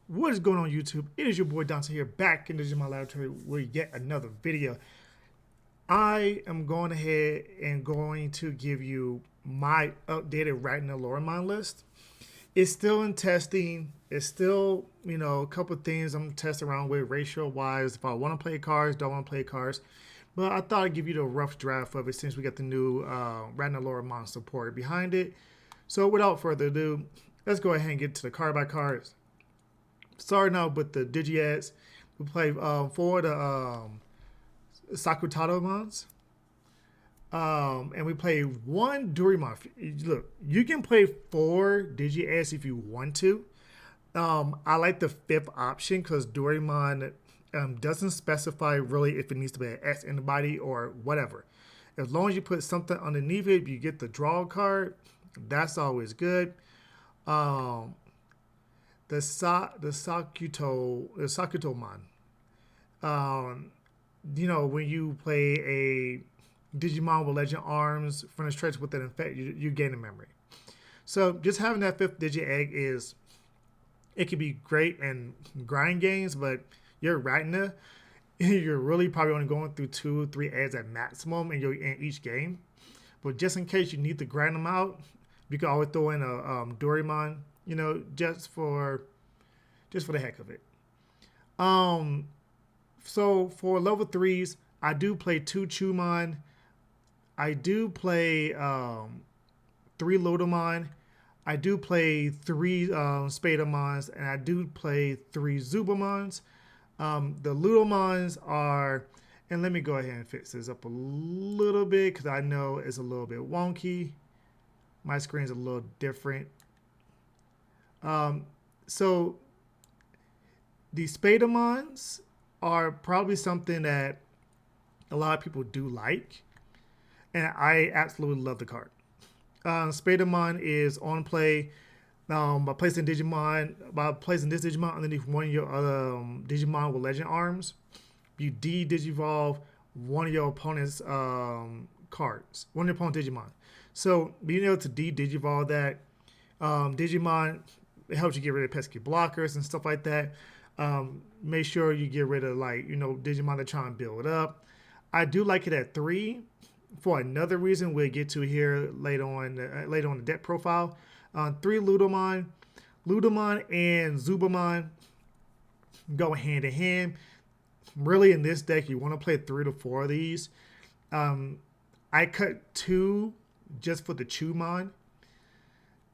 What is going on YouTube? It is your boy Dante here, back in the Digimon Laboratory with yet another video. I am going ahead and going to give you my updated Ragnaloardmon list. It's still in testing. It's still, a couple things I'm testing around with ratio wise. If I want to play cards, don't want to play cards. But I thought I'd give you the rough draft of it since we got the new Ragnaloardmon support behind it. So without further ado, let's go ahead and get to the card by cards. Starting out with the Digi-Ads, we play four of the Sakutatomons. And we play one Durimon. Look, you can play four Digi-Ads if you want to. I like the fifth option because Durimon doesn't specify really if it needs to be an S in the body or whatever. As long as you put something underneath it, you get the draw card. That's always good. The Sakutomon. When you play a Digimon with Legend Arms from the stretch with an effect, you gain a memory. So just having that fifth Digi-Egg it can be great in grind games, but you're Ragna, you're really probably only going through 2 or 3 eggs at maximum in each game. But just in case you need to grind them out, you can always throw in a Doraemon, just for the heck of it. So for level 3s, I do play 2 Chumon. I do play 3 Lodomon. I do play 3 Spadamons, and I do play 3 Zubamons. The Ludomons are, and let me go ahead and fix this up a little bit because I know it's a little bit wonky. My screen's a little different. So the Spadamons are probably something that a lot of people do like, and I absolutely love the card. Spadamon is on play by placing this Digimon underneath one of your other Digimon with Legend Arms. You de-Digivolve one of your opponent's cards, one of your opponent's Digimon. So being able to de-Digivolve that Digimon, it helps you get rid of pesky blockers and stuff like that. Make sure you get rid of Digimon that try and build up. I do like it at 3 for another reason we'll get to here later on the deck profile. 3 Ludomon and Zubamon go hand in hand. Really, in this deck, you want to play 3 to 4 of these. I cut 2 just for the Chumon.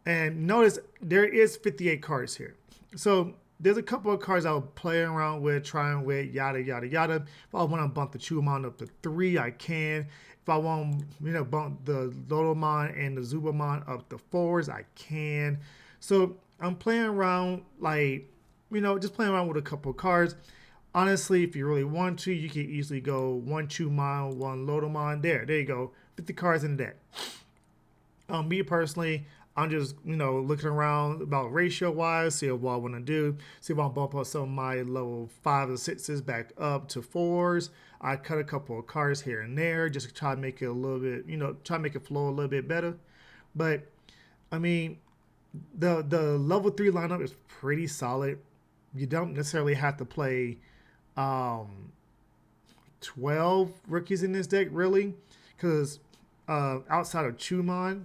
And notice there is 58 cards here. So there's a couple of cards I'll play around with, trying with, yada, yada, yada. If I want to bump the Chumon up to 3, I can. If I want bump the Lodomon and the Zubamon up to 4s, I can. So I'm playing around just playing around with a couple of cards. Honestly, if you really want to, you can easily go 1 Chumon, 1 Lodomon. There you go. 50 cards in the deck. Me personally, I'm just, looking around about ratio-wise, see what I want to do, see if I want to bump up some of my level 5 or 6s back up to 4s. I cut a couple of cards here and there just to try to make it a little bit, try to make it flow a little bit better. But, I mean, the level 3 lineup is pretty solid. You don't necessarily have to play 12 rookies in this deck, really, because outside of Chumon,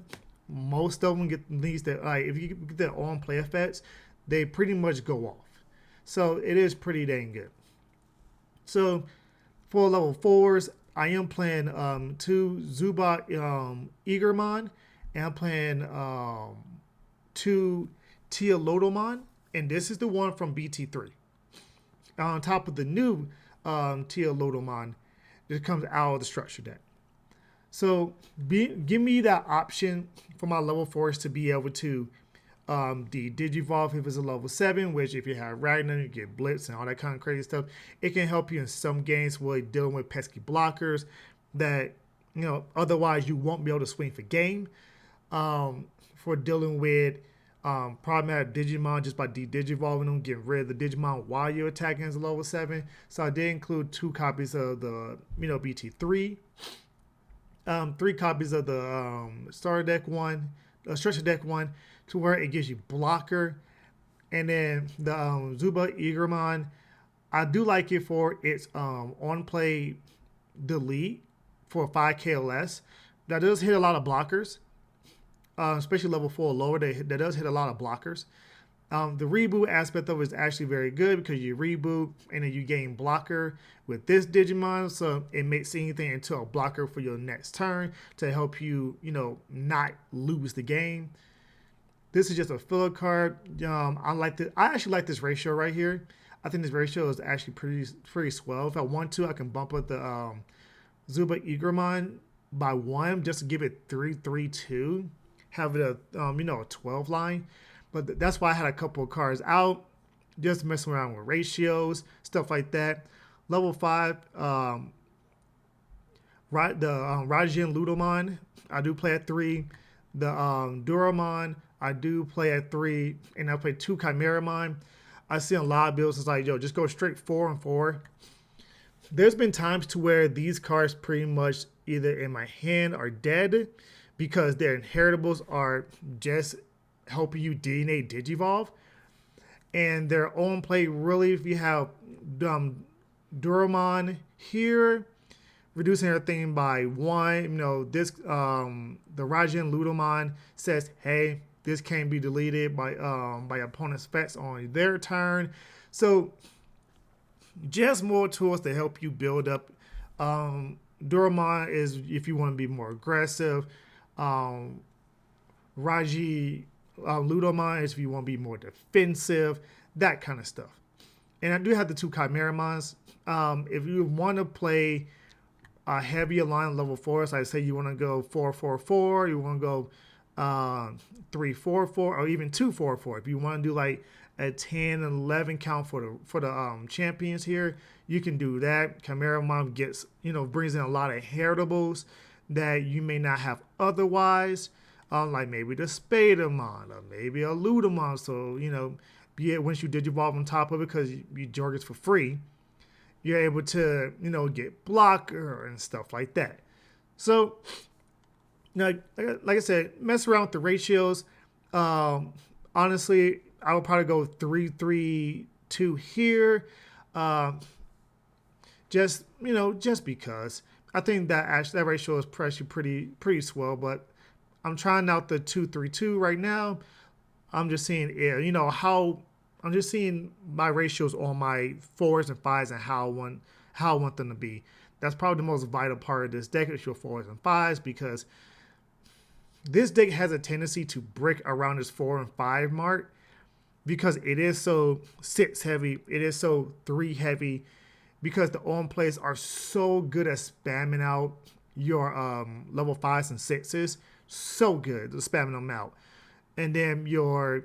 most of them get these that if you get their on play effects, they pretty much go off. So it is pretty dang good. So for level 4s, I am playing 2 Zubat Eagermon, and I'm playing 2 Tia Lodomon, and this is the one from BT3. On top of the new Tia Lodomon that comes out of the structure deck. So give me that option for my level 4s to be able to Digivolve if it's a level 7, which if you have Ragnar, you get Blitz and all that kind of crazy stuff. It can help you in some games where you're dealing with pesky blockers that, otherwise you won't be able to swing for game. For dealing with problematic Digimon just by de-Digivolving them, getting rid of the Digimon while you're attacking as a level 7. So I did include 2 copies of the, BT3. 3 copies of the starter deck one, structure deck one, to where it gives you blocker And then the Zuba Igermon, I do like it for its on play delete for 5K or less. That does hit a lot of blockers, especially level 4 or lower. That does hit a lot of blockers. The reboot aspect of it is actually very good because you reboot and then you gain blocker with this Digimon, so it makes anything into a blocker for your next turn to help you, not lose the game. This is just a filler card. I like this. I actually like this ratio right here. I think this ratio is actually pretty swell. If I want to, I can bump up the Zuba Igermon by 1 just to give it 3-3-2. Have it a 12 line. But that's why I had a couple of cards out, just messing around with ratios, stuff like that. Level 5, the Rajin Ludomon, I do play at 3. The Duramon, I do play at 3. And I play 2 Chimeramon. I see a lot of builds it's like, yo, just go straight 4 and 4. There's been times to where these cards pretty much either in my hand are dead because their inheritables are just helping you DNA Digivolve. And their own play, really, if you have Duramon here, reducing everything by 1. This the Rajin Ludomon says, hey, this can't be deleted by opponent's effects on their turn. So just more tools to help you build up. Duramon is if you want to be more aggressive. Raji Ludomon is if you want to be more defensive, that kind of stuff. And I do have the 2 Chimeramons. If you want to play a heavier line level 4, so I say you want to go 4-4-4, you want to go 3-4-4, or even 2-4-4. If you want to do like a 10 and 11 count for the champions here, you can do that. Chimeramon gets brings in a lot of heritables that you may not have otherwise. Like maybe the Spadamon or maybe a Ludamon. So, once you Digivolve on top of it because you Jorgets for free, you're able to, get blocker and stuff like that. So, like I said, mess around with the ratios. Honestly, I would probably go 3-3-2 here. Just because. I think that ratio is pretty swell, but I'm trying out the 2-3-2 right now. I'm just seeing how I'm just seeing my ratios on my 4s and 5s and how I want them to be. That's probably the most vital part of this deck is your 4s and 5s because this deck has a tendency to break around this 4 and 5 mark because it is so 6 heavy, it is so 3 heavy, because the on plays are so good at spamming out your level 5s and 6s. So good at spamming them out. And then your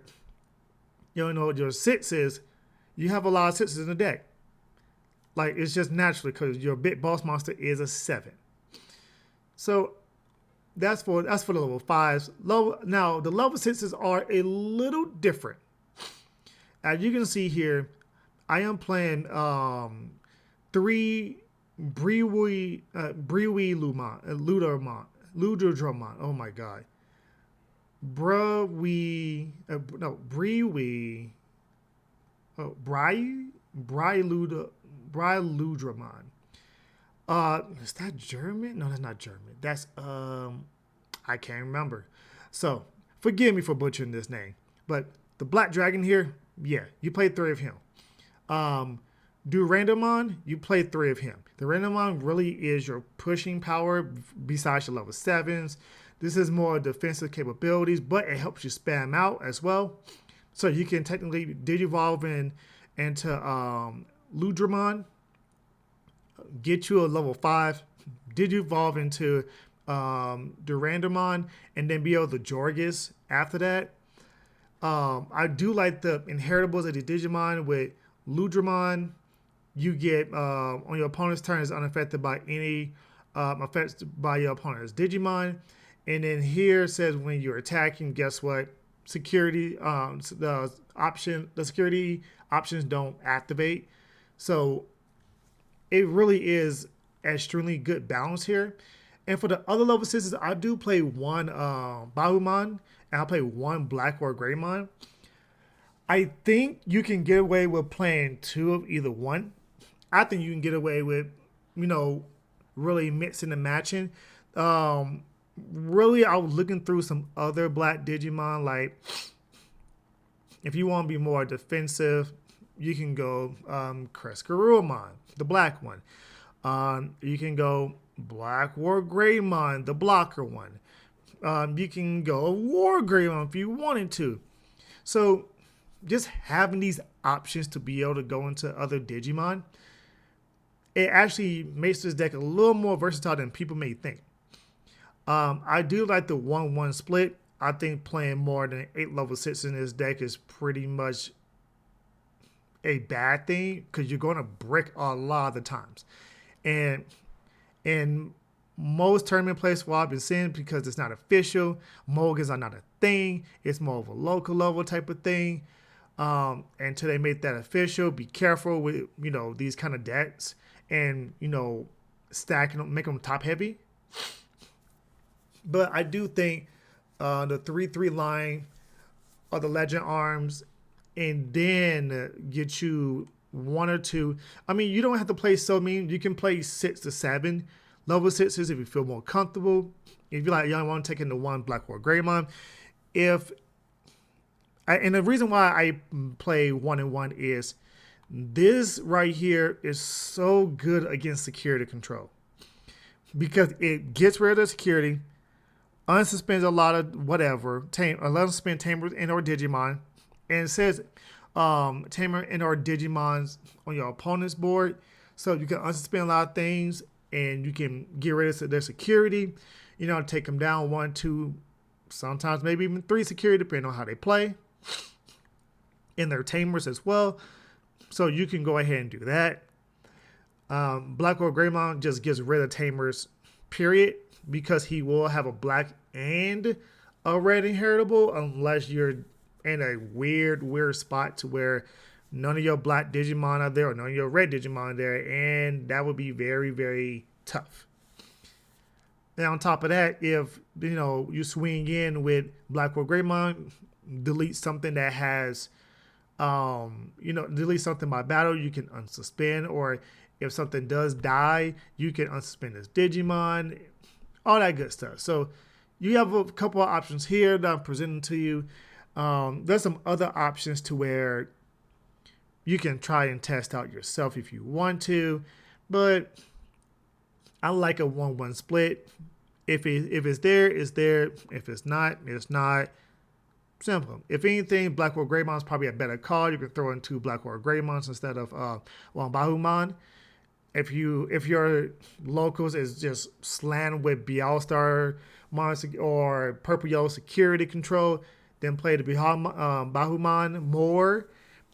6s, you have a lot of 6s in the deck. Like, it's just naturally because your big boss monster is a 7. So that's for the level 5s. Now, the level 6s are a little different. As you can see here, I am playing 3 Briwi Luderdramon. Oh my god. Briwi. Oh, Luderdramon. Is that German? No, that's not German. That's I can't remember. So forgive me for butchering this name. But the Black Dragon here, yeah, you played 3 of him. Ragnaloardmon, you play 3 of him. The Ragnaloardmon really is your pushing power besides your level 7s. This is more defensive capabilities, but it helps you spam out as well. So you can technically Digivolve into Ludramon, get you a level 5, Digivolve into Durandamon, and then be able to Jorgis after that. I do like the inheritables of the Digimon with Ludramon. You get on your opponent's turn is unaffected by any effects by your opponent's Digimon. And then here it says when you're attacking, guess what? Security the security options don't activate. So it really is extremely good balance here. And for the other level 6s, I do play 1 Bahumon and I play 1 Black or Greymon. I think you can get away with playing two of either one. I think you can get away with, you know, really mixing and matching. Um, Really, I was looking through some other black Digimon. Like, if you want to be more defensive, you can go Ragnaloardmon, the black one. You can go Black War Greymon, the blocker one. You can go War Greymon if you wanted to. So, just having these options to be able to go into other Digimon, it actually makes this deck a little more versatile than people may think. I do like the 1-1 split. I think playing more than 8 level 6 in this deck is pretty much a bad thing because you're going to brick a lot of the times. And in most tournament plays, what I've been seeing, because it's not official, Mulligans are not a thing. It's more of a local level type of thing. Until they make that official, be careful with, you know, these kind of decks and, you know, stacking them, make them top heavy. But I do think the 3-3 line of the Legend Arms, and then get you one or two. I mean, you don't have to play so mean. You can play 6 to 7 level 6s if you feel more comfortable. If you like, you want to take into one Black War Greymon. And the reason why I play 1-1 is this right here is so good against security control because it gets rid of the security, unsuspends a lot of whatever, unsuspend Tamers and or Digimon, and it says Tamer and or Digimons on your opponent's board. So you can unsuspend a lot of things and you can get rid of their security. You know, take them down 1, 2, sometimes maybe even 3 security, depending on how they play. And their Tamers as well. So you can go ahead and do that. Black War Greymon just gets rid of Tamers, period, because he will have a black and a red inheritable unless you're in a weird spot to where none of your black Digimon are there or none of your red Digimon are there, and that would be very, very tough. Now on top of that, if you know you swing in with Black War Greymon, delete something that has delete something by battle, you can unsuspend, or if something does die, you can unsuspend this Digimon, all that good stuff. So you have a couple of options here that I'm presenting to you. There's some other options to where you can try and test out yourself if you want to, but I like a 1-1 split. If it's there, it's there. If it's not, it's not. Simple. If anything, Black War Greymon is probably a better call. You can throw in 2 Black War Greymons instead of one Bahumon. If your locals is just slammed with Bialstar or Purple Yellow security control, then play the Bahumon more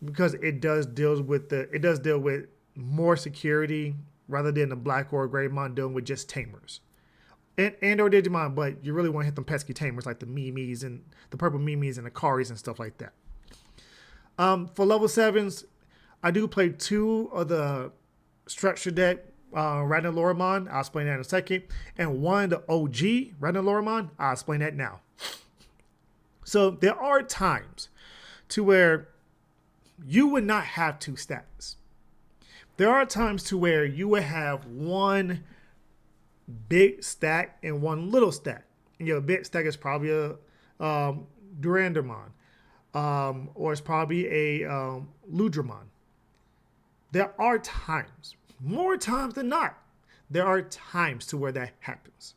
because it does deal with more security rather than the Black War Greymon dealing with just Tamers. And or Digimon, but you really want to hit them pesky Tamers like the Mimis and the purple Mimis and the Karis and stuff like that. For level 7s, I do play 2 of the structure deck Ragnaloardmon. I'll explain that in a second. And 1 the OG Ragnaloardmon. I'll explain that now. So there are times to where you would not have 2 stacks. There are times to where you would have 1 big stack and 1 little stack. And your big stack is probably a Durandamon, or it's probably a Ludramon. There are times, more times than not, there are times to where that happens.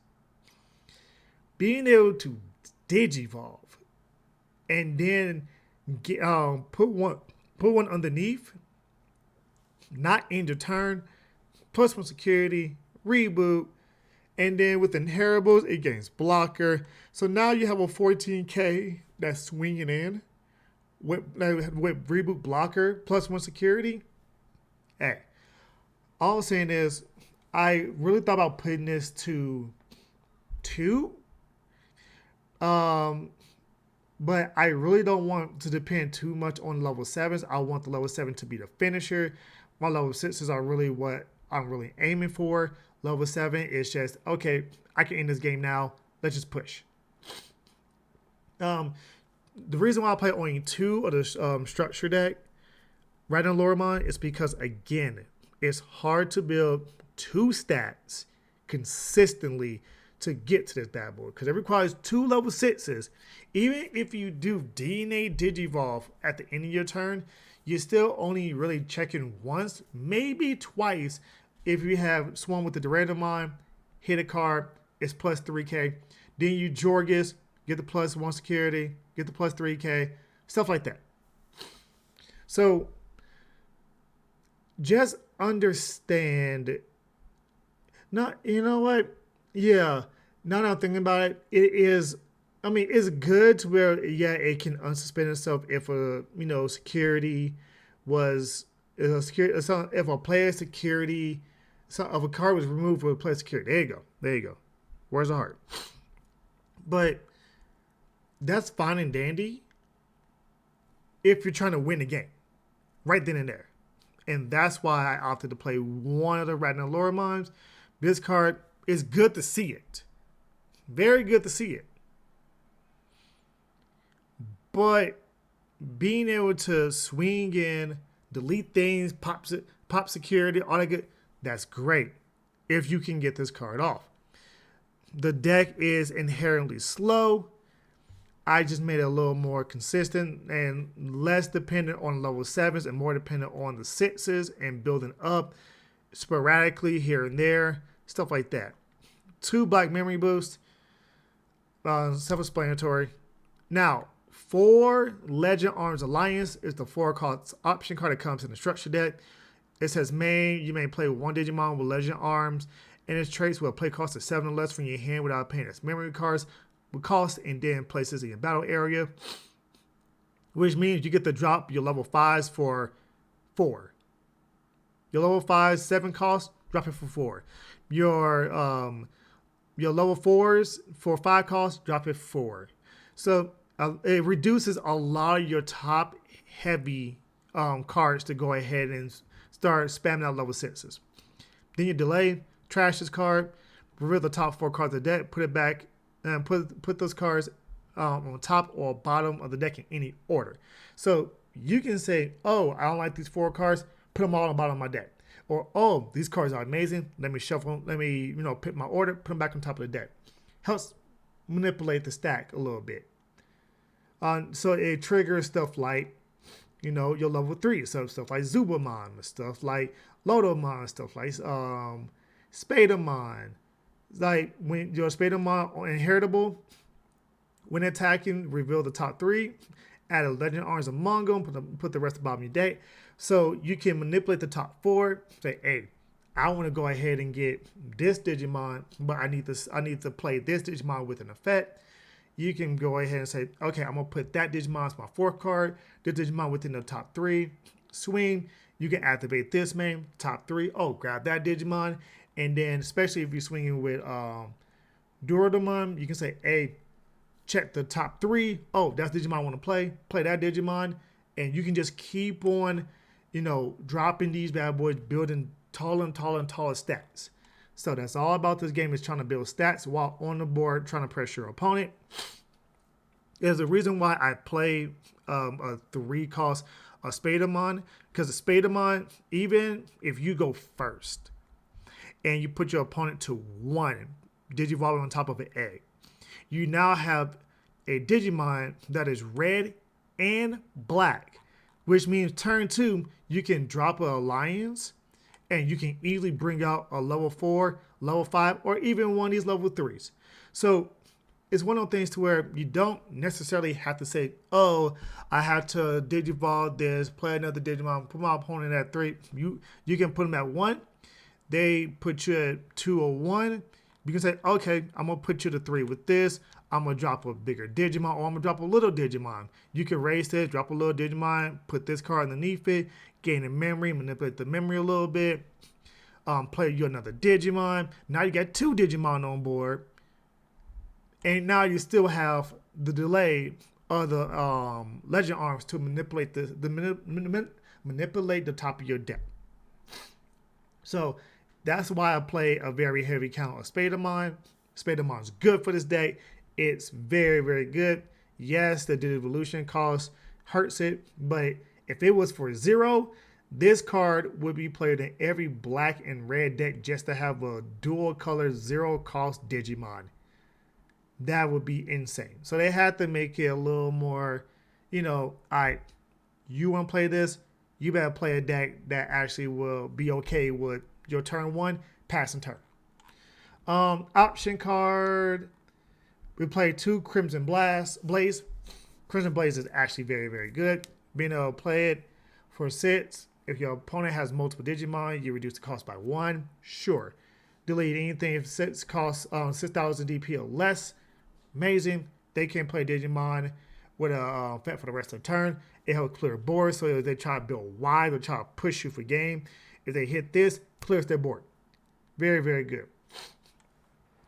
Being able to digivolve and then put one underneath, not end your turn, +1 security, reboot, and then with inheritables, it gains blocker. So now you have a 14k that's swinging in with reboot blocker +1 security. Hey, all I'm saying is I really thought about putting this to 2. But I really don't want to depend too much on level 7s. I want the level 7 to be the finisher. My level 6s are really what I'm really aiming for. Level 7 is just, okay, I can end this game now. Let's just push. The reason why I play only 2 of the structure deck, Ragnaloardmon, is because, again, it's hard to build 2 stats consistently to get to this bad boy, because it requires 2 level 6s. Even if you do DNA Digivolve at the end of your turn, you're still only really checking once, maybe twice, if you have Swarm with the Ragnaloardmon, hit a card, it's plus 3k. Then you Jorgus, get the plus 1 security, get the plus 3k, stuff like that. So just understand, not, you know what? Yeah, now that I'm thinking about it, it is, I mean, it's good to where, yeah, it can unsuspend itself if a, security was, if a player security, if a card was removed for a player security. There you go. There you go. Where's the heart? But that's fine and dandy if you're trying to win the game right then and there. And that's why I opted to play one of the Ragnaloardmons. This card is good to see it. Very good to see it. But being able to swing in, delete things, pop security, all that good, that's great if you can get this card off. The deck is inherently slow. I just made it a little more consistent and less dependent on level 7s and more dependent on the 6s and building up sporadically here and there, stuff like that. 2 black memory boosts, self-explanatory. Now, 4 Legend Arms Alliance is the 4 cost option card that comes in the structure deck. It says main, you may play 1 Digimon with Legend Arms, and its traits will play cost of 7 or less from your hand without paying its memory cards with cost, and then places in your battle area, which means you get to drop your level 5s for 4. Your level 5s, 7 cost, drop it for 4. Your level 4s for 5 cost, drop it for 4. So it reduces a lot of your top heavy cards to go ahead and start spamming out level 6s. Then you delay, trash this card, reveal the top 4 cards of the deck, put it back, and put those cards on top or bottom of the deck in any order. So you can say, oh, I don't like these 4 cards, put them all on the bottom of my deck. Or, oh, these cards are amazing, let me shuffle them, let me, pick my order, put them back on top of the deck. Helps manipulate the stack a little bit. So it triggers stuff like, your level 3, so stuff like Zubamon, stuff like Lodomon, stuff like Spadamon. Like when your Spadamon are inheritable, when attacking, reveal the top 3, add a Legend Arms among them, put the rest of the bottom of your deck. So you can manipulate the top 4, say, hey, I want to go ahead and get this Digimon, but I need to play this Digimon with an effect. You can go ahead and say, okay, I'm going to put that Digimon as my 4th card, this Digimon within the top 3, swing. You can activate this main, top 3. Oh, grab that Digimon. And then, especially if you're swinging with Duradamon, you can say, hey, check the top 3. Oh, that's Digimon I want to play. Play that Digimon. And you can just keep on, dropping these bad boys, building taller and taller and taller stats. So that's all about this game, is trying to build stats while on the board, trying to pressure your opponent. There's a reason why I play a 3 cost Spadamon, because a Spadamon, even if you go first, and you put your opponent to 1 Digivolve on top of an egg, you now have a Digimon that is red and black, which means turn 2, you can drop an alliance, and you can easily bring out a level 4, level 5, or even one of these level 3s. So it's one of those things to where you don't necessarily have to say, oh, I have to Digivolve this, play another Digimon, put my opponent at 3. You can put them at 1. They put you at 2 or 1. You can say, okay, I'm going to put you to 3 with this. I'm going to drop a bigger Digimon, or I'm going to drop a little Digimon. You can raise this, drop a little Digimon, put this card underneath it, gain a memory, manipulate the memory a little bit, play you another Digimon. Now you got 2 Digimon on board. And now you still have the delay of the Legend Arms to manipulate manipulate the top of your deck. So that's why I play a very heavy count of Spadamon. Spadamon's good for this deck. It's very, very good. Yes, the devolution cost hurts it, but if it was for 0, this card would be played in every black and red deck just to have a dual color 0 cost Digimon. That would be insane. So they had to make it a little more, all right, you want to play this, you better play a deck that actually will be okay with your turn 1, passing turn. Option card, we played 2 Crimson Blaze. Crimson Blaze is actually very, very good. Being able to play it for 6. If your opponent has multiple Digimon, you reduce the cost by 1. Sure. Delete anything if 6 costs 6,000 DP or less. Amazing. They can play Digimon with a effect for the rest of the turn. It helps clear board, so if they try to build wide or try to push you for game, if they hit this, clears their board. Very, very good.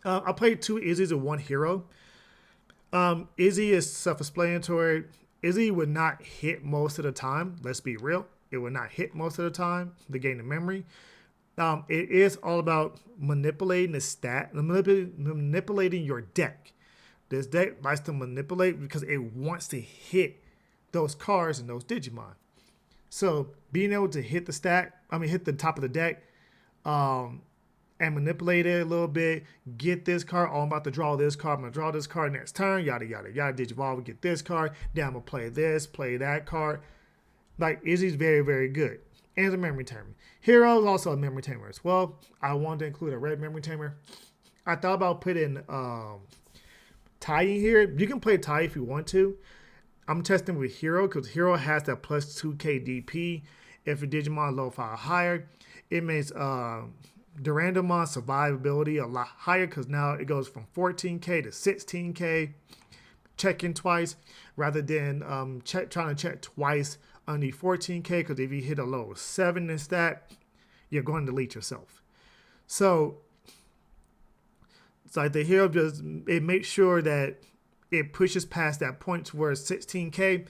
I played 2 Izzy's and 1 hero. Izzy is self-explanatory. Izzy would not hit most of the time. Let's be real. It would not hit most of the time to gain the memory. It is all about manipulating the stat, manipulating your deck. This deck likes to manipulate because it wants to hit those cards and those Digimon. So being able to hit hit the top of the deck, and manipulate it a little bit, get this card, oh, I'm about to draw this card, I'm going to draw this card next turn, yada, yada, yada, Digivolve, get this card, then I'm going to play this, play that card. Like, Izzy's very, very good. And it's a memory tamer. Hero is also a memory tamer as well. I wanted to include a red memory tamer. I thought about putting Tai in here. You can play Tai if you want to. I'm testing with Hero because Hero has that plus 2k DP. If a Digimon low 5 or higher, it makes Ragnaloardmon survivability a lot higher because now it goes from 14k to 16k. Checking twice rather than trying to check twice on the 14k, because if you hit a low 7 in stat, you're going to delete yourself. So it's like the hero it makes sure that it pushes past that point where it's 16k.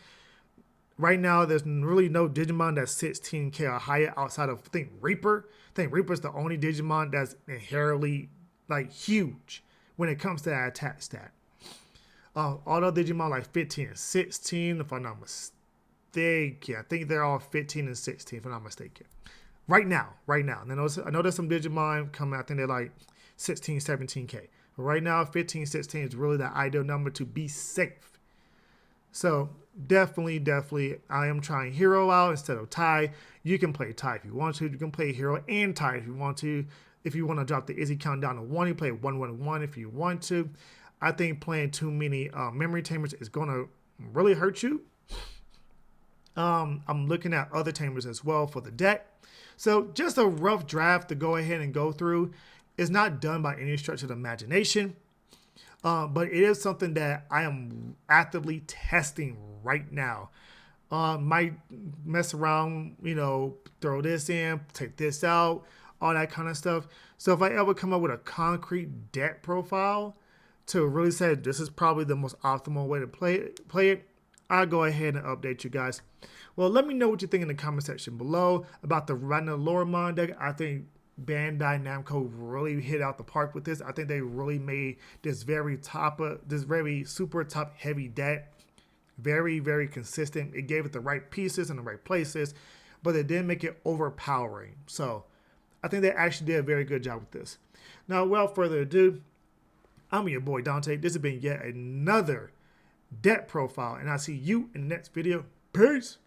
Right now, there's really no Digimon that's 16k or higher outside of, I think, Reaper. I think Reaper's the only Digimon that's inherently huge when it comes to that attack stat. Although Digimon like 15 and 16, if I'm not mistaken. I think they're all 15 and 16, if I'm not mistaken. Right now. And I know there's some Digimon coming out, I think they're like 16, 17k. But right now, 15, 16 is really the ideal number to be safe. So definitely, I am trying Hero out instead of Tai. You can play Tai if you want to. You can play Hero and Tai if you want to. If you want to drop the Izzy count down to 1, you play 1-1-1 if you want to. I think playing too many memory tamers is going to really hurt you. I'm looking at other tamers as well for the deck. So just a rough draft to go ahead and go through. It's not done by any stretch of the imagination. But it is something that I am actively testing right now. Might mess around, throw this in, take this out, all that kind of stuff. So if I ever come up with a concrete deck profile to really say this is probably the most optimal way to play it, I'll go ahead and update you guys. Well, let me know what you think in the comment section below about the Ragnaloardmon deck. I think Bandai Namco really hit out the park with this. I think they really made this very super top heavy deck very, very consistent. It gave it the right pieces in the right places, but it didn't make it overpowering. So I think they actually did a very good job with this. Now, without further ado, I'm your boy Dante. This has been yet another deck profile, and I'll see you in the next video. Peace.